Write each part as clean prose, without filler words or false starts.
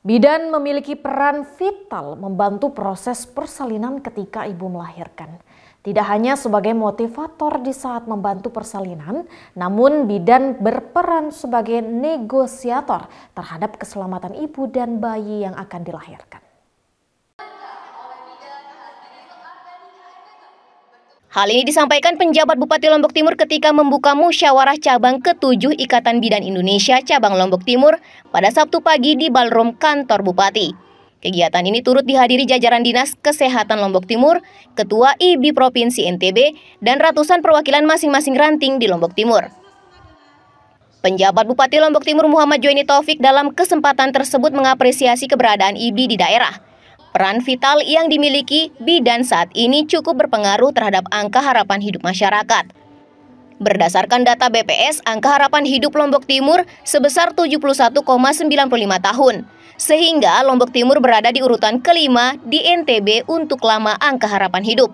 Bidan memiliki peran vital membantu proses persalinan ketika ibu melahirkan. Tidak hanya sebagai motivator di saat membantu persalinan, namun bidan berperan sebagai negosiator terhadap keselamatan ibu dan bayi yang akan dilahirkan. Hal ini disampaikan penjabat Bupati Lombok Timur ketika membuka musyawarah cabang ke-7 Ikatan Bidan Indonesia cabang Lombok Timur pada Sabtu pagi di Ballroom kantor Bupati. Kegiatan ini turut dihadiri jajaran Dinas Kesehatan Lombok Timur, Ketua IBI Provinsi NTB, dan ratusan perwakilan masing-masing ranting di Lombok Timur. Penjabat Bupati Lombok Timur Muhammad Joini Taufik dalam kesempatan tersebut mengapresiasi keberadaan IBI di daerah. Peran vital yang dimiliki bidan saat ini cukup berpengaruh terhadap angka harapan hidup masyarakat. Berdasarkan data BPS, angka harapan hidup Lombok Timur sebesar 71,95 tahun, sehingga Lombok Timur berada di urutan kelima di NTB untuk lama angka harapan hidup.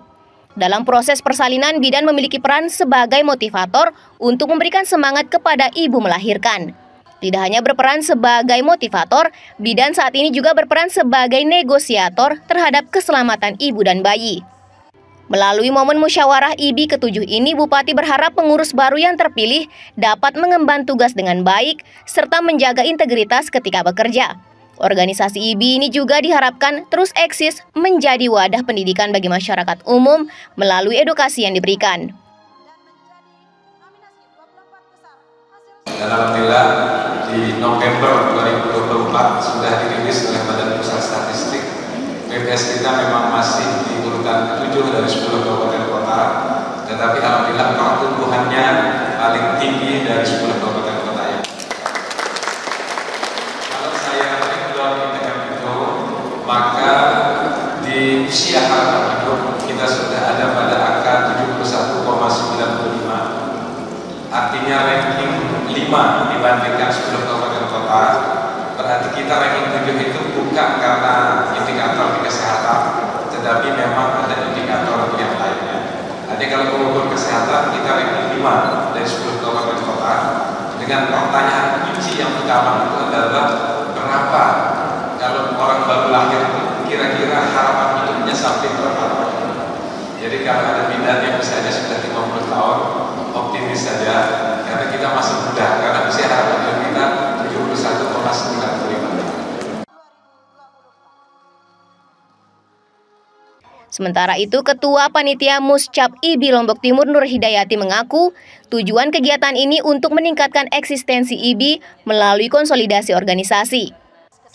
Dalam proses persalinan, bidan memiliki peran sebagai motivator untuk memberikan semangat kepada ibu melahirkan. Tidak hanya berperan sebagai motivator, bidan saat ini juga berperan sebagai negosiator terhadap keselamatan ibu dan bayi. Melalui momen musyawarah IBI ke-7 ini, Bupati berharap pengurus baru yang terpilih dapat mengemban tugas dengan baik serta menjaga integritas ketika bekerja. Organisasi IBI ini juga diharapkan terus eksis menjadi wadah pendidikan bagi masyarakat umum melalui edukasi yang diberikan. Dan alhamdulillah di November 2024 sudah dirilis oleh Badan Pusat Statistik. BPS kita memang masih di urutan 7 dari 10 kabupaten kota, tetapi alhamdulillah pertumbuhannya paling tinggi dari 10 kabupaten kota ya. Kalau saya breakdown itu, maka di usia harapan hidup kita sudah ada pada angka 71,95. Artinya ranking 5 dibandingkan 10 kabupaten kota. Berarti kita ranking 7 itu bukan karena indikator di kesehatan, tetapi memang ada indikator yang lainnya. Jadi kalau mengukur kesehatan kita ranking 5 dari 10 kabupaten kota. Dengan pertanyaan kunci yang utama itu adalah berapa kalau orang baru lahir kira-kira harapan hidupnya sampai berapa. Jadi kalau ada bidan yang misalnya sudah 50 tahun, optimis saja, karena kita masih muda, karena usia harapan hidup kita 71,95. Sementara itu, Ketua Panitia Muscap IBI Lombok Timur Nur Hidayati mengaku tujuan kegiatan ini untuk meningkatkan eksistensi IBI melalui konsolidasi organisasi.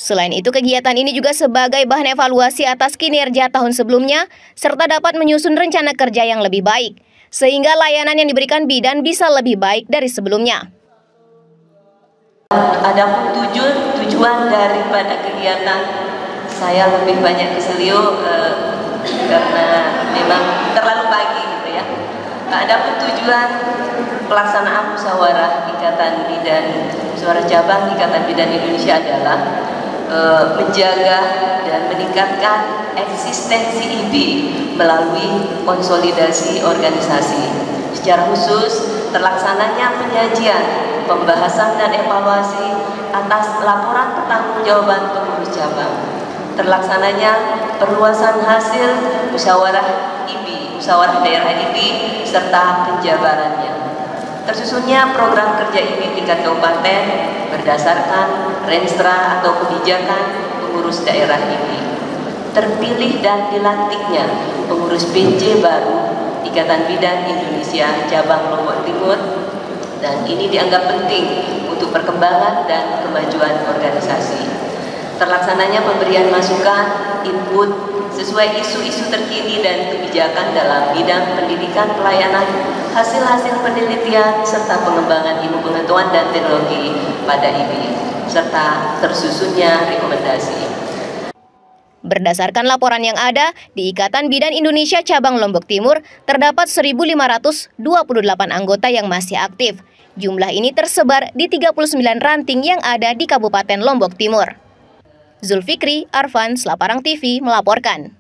Selain itu, kegiatan ini juga sebagai bahan evaluasi atas kinerja tahun sebelumnya, serta dapat menyusun rencana kerja yang lebih baik, sehingga layanan yang diberikan bidan bisa lebih baik dari sebelumnya. Adapun tujuan daripada kegiatan saya lebih banyak ke Selio karena memang terlalu pagi gitu ya. Adapun tujuan pelaksanaan musyawarah Ikatan Bidan, musyawarah cabang Ikatan Bidan Indonesia adalah menjaga dan meningkatkan eksistensi IBI melalui konsolidasi organisasi. Secara khusus, terlaksananya penyajian, pembahasan dan evaluasi atas laporan pertanggungjawaban pengurus cabang. Terlaksananya perluasan hasil musyawarah IBI, musyawarah daerah IBI, serta penjabarannya. Tersusunnya program kerja IBI tingkat kabupaten berdasarkan renstra atau kebijakan pengurus daerah IBI. Terpilih dan dilantiknya pengurus BC baru Ikatan Bidan Indonesia cabang Lombok Timur, dan ini dianggap penting untuk perkembangan dan kemajuan organisasi. Terlaksananya pemberian masukan, input sesuai isu-isu terkini dan kebijakan dalam bidang pendidikan, pelayanan, hasil-hasil penelitian, serta pengembangan ilmu pengetahuan dan teknologi pada IBI, serta tersusunnya rekomendasi. Berdasarkan laporan yang ada, di Ikatan Bidan Indonesia cabang Lombok Timur terdapat 1.528 anggota yang masih aktif. Jumlah ini tersebar di 39 ranting yang ada di Kabupaten Lombok Timur. Zulfikri Arfan, Selaparang TV melaporkan.